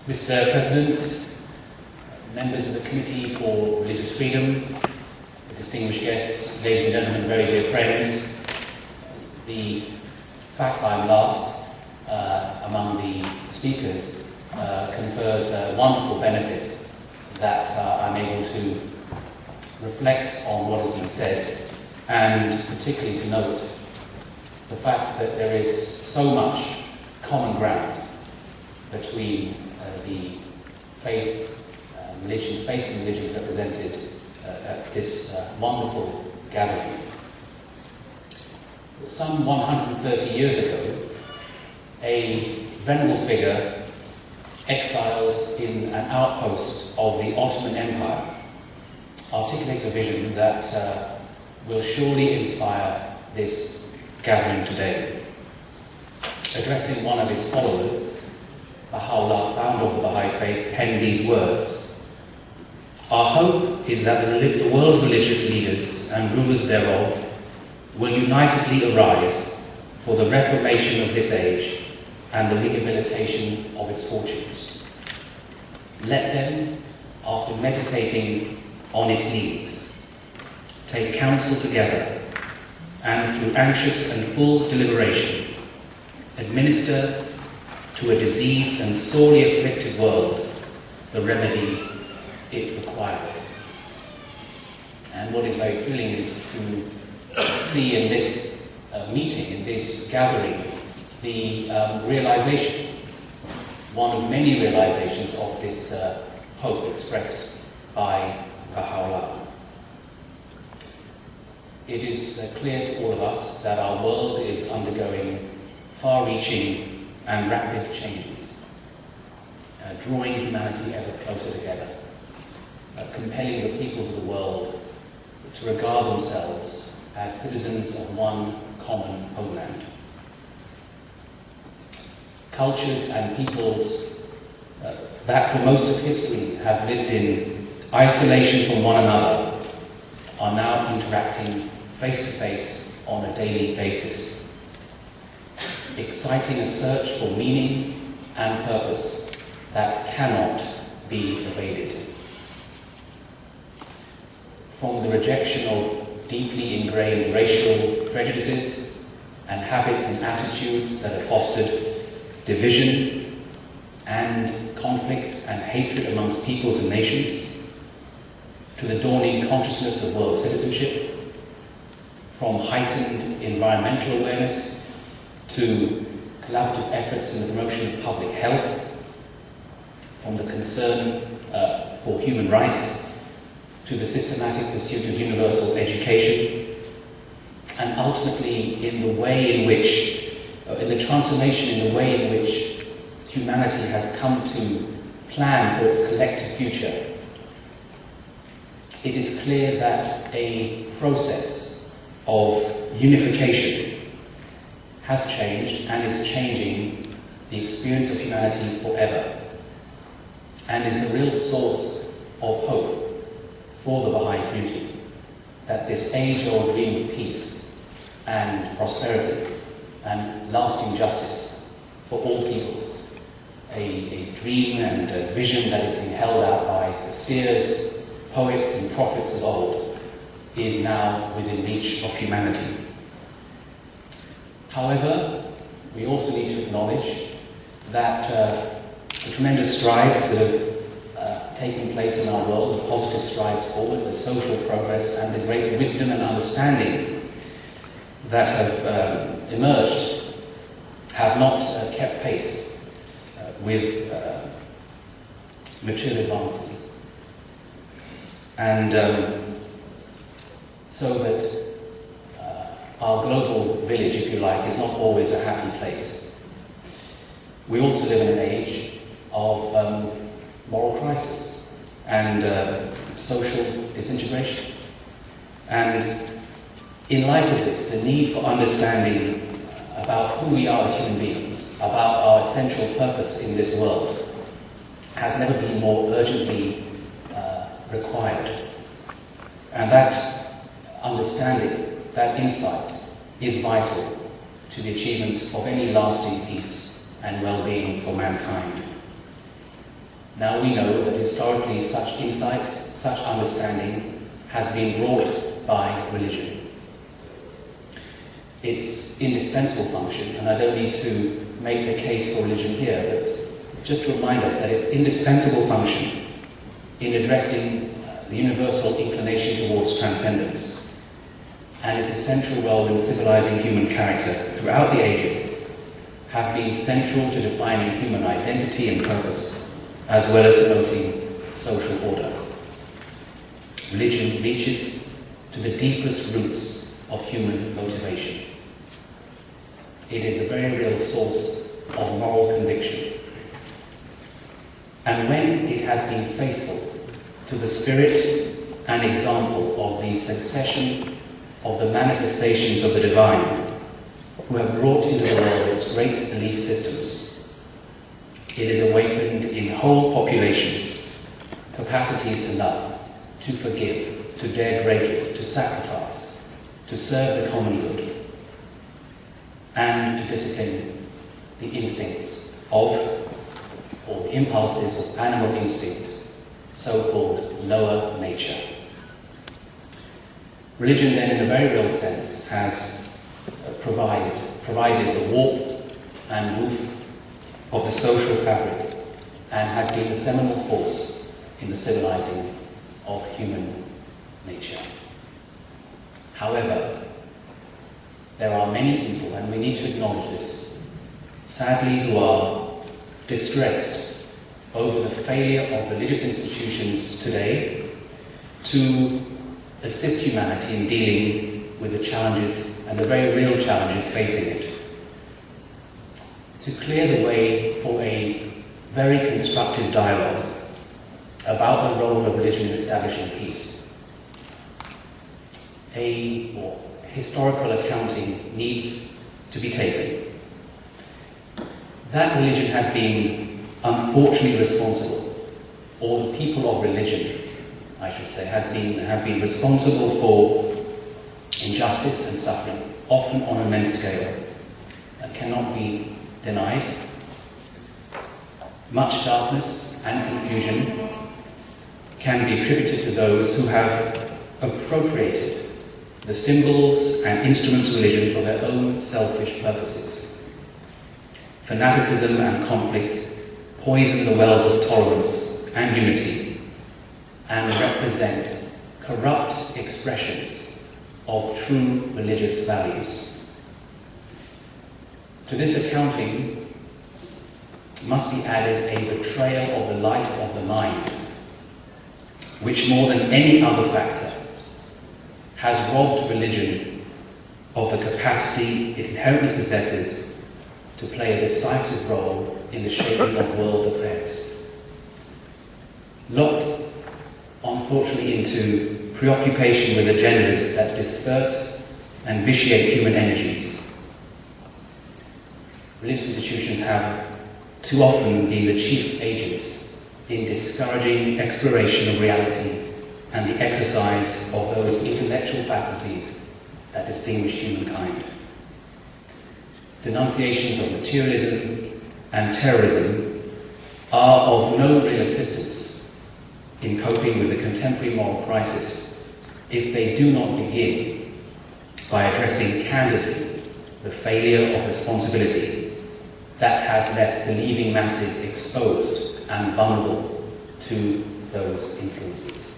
Mr. President, members of the Committee for Religious Freedom, distinguished guests, ladies and gentlemen, very dear friends, the fact I'm last among the speakers confers a wonderful benefit that I'm able to reflect on what has been said, and particularly to note the fact that there is so much common ground between the faiths and religions represented at this wonderful gathering. Some 130 years ago, a venerable figure exiled in an outpost of the Ottoman Empire articulated a vision that will surely inspire this gathering today. Addressing one of his followers, Baha'u'llah, founder of the Baha'i faith, penned these words: "Our hope is that the world's religious leaders and rulers thereof will unitedly arise for the reformation of this age and the rehabilitation of its fortunes. Let them, after meditating on its needs, take counsel together and through anxious and full deliberation administer to a diseased and sorely afflicted world the remedy it requireth." And what is very thrilling is to see in this meeting, in this gathering, the realization, one of many realizations of this hope expressed by Baha'u'llah. It is clear to all of us that our world is undergoing far-reaching and rapid changes, drawing humanity ever closer together, compelling the peoples of the world to regard themselves as citizens of one common homeland. Cultures and peoples that for most of history have lived in isolation from one another are now interacting face-to-face on a daily basis, exciting a search for meaning and purpose that cannot be evaded. From the rejection of deeply ingrained racial prejudices and habits and attitudes that have fostered division and conflict and hatred amongst peoples and nations, to the dawning consciousness of world citizenship, from heightened environmental awareness to collaborative efforts in the promotion of public health, from the concern for human rights to the systematic pursuit of universal education, and ultimately in the way in which, in the transformation in the way in which humanity has come to plan for its collective future. It is clear that a process of unification has changed and is changing the experience of humanity forever, and is a real source of hope for the Baha'i community, that this age-old dream of peace and prosperity and lasting justice for all peoples, a dream and a vision that has been held out by the seers, poets and prophets of old, is now within reach of humanity. However, we also need to acknowledge that the tremendous strides that have taken place in our world, the positive strides forward, the social progress and the great wisdom and understanding that have emerged, have not kept pace with material advances. And so that our global village, if you like, is not always a happy place. We also live in an age of moral crisis and social disintegration. And in light of this, the need for understanding about who we are as human beings, about our essential purpose in this world, has never been more urgently required. And that understanding, that insight, is vital to the achievement of any lasting peace and well-being for mankind. Now we know that historically such insight, such understanding has been brought by religion. Its indispensable function, and I don't need to make the case for religion here, but just to remind us that its indispensable function in addressing the universal inclination towards transcendence and its essential role in civilizing human character throughout the ages have been central to defining human identity and purpose, as well as promoting social order. Religion reaches to the deepest roots of human motivation. It is the very real source of moral conviction. And when it has been faithful to the spirit and example of the succession of the manifestations of the divine, who have brought into the world its great belief systems, it is awakened in whole populations capacities to love, to forgive, to dare greatly, to sacrifice, to serve the common good, and to discipline the instincts of, or the impulses of animal instinct, so-called lower nature. Religion then, in a very real sense, has provided the warp and woof of the social fabric and has been the seminal force in the civilizing of human nature. However, there are many people, and we need to acknowledge this, sadly, who are distressed over the failure of religious institutions today to assist humanity in dealing with the challenges and the very real challenges facing it. To clear the way for a very constructive dialogue about the role of religion in establishing peace, historical accounting needs to be taken. That religion has been unfortunately responsible, or the people of religion, I should say, have been responsible for injustice and suffering, often on an immense scale, that cannot be denied. Much darkness and confusion can be attributed to those who have appropriated the symbols and instruments of religion for their own selfish purposes. Fanaticism and conflict poison the wells of tolerance and unity and represent corrupt expressions of true religious values. To this accounting must be added a betrayal of the life of the mind, which more than any other factor has robbed religion of the capacity it inherently possesses to play a decisive role in the shaping of world affairs. Locked, unfortunately, into preoccupation with agendas that disperse and vitiate human energies, religious institutions have too often been the chief agents in discouraging exploration of reality and the exercise of those intellectual faculties that distinguish humankind. Denunciations of materialism and terrorism are of no real assistance in coping with the contemporary moral crisis if they do not begin by addressing candidly the failure of responsibility that has left believing masses exposed and vulnerable to those influences.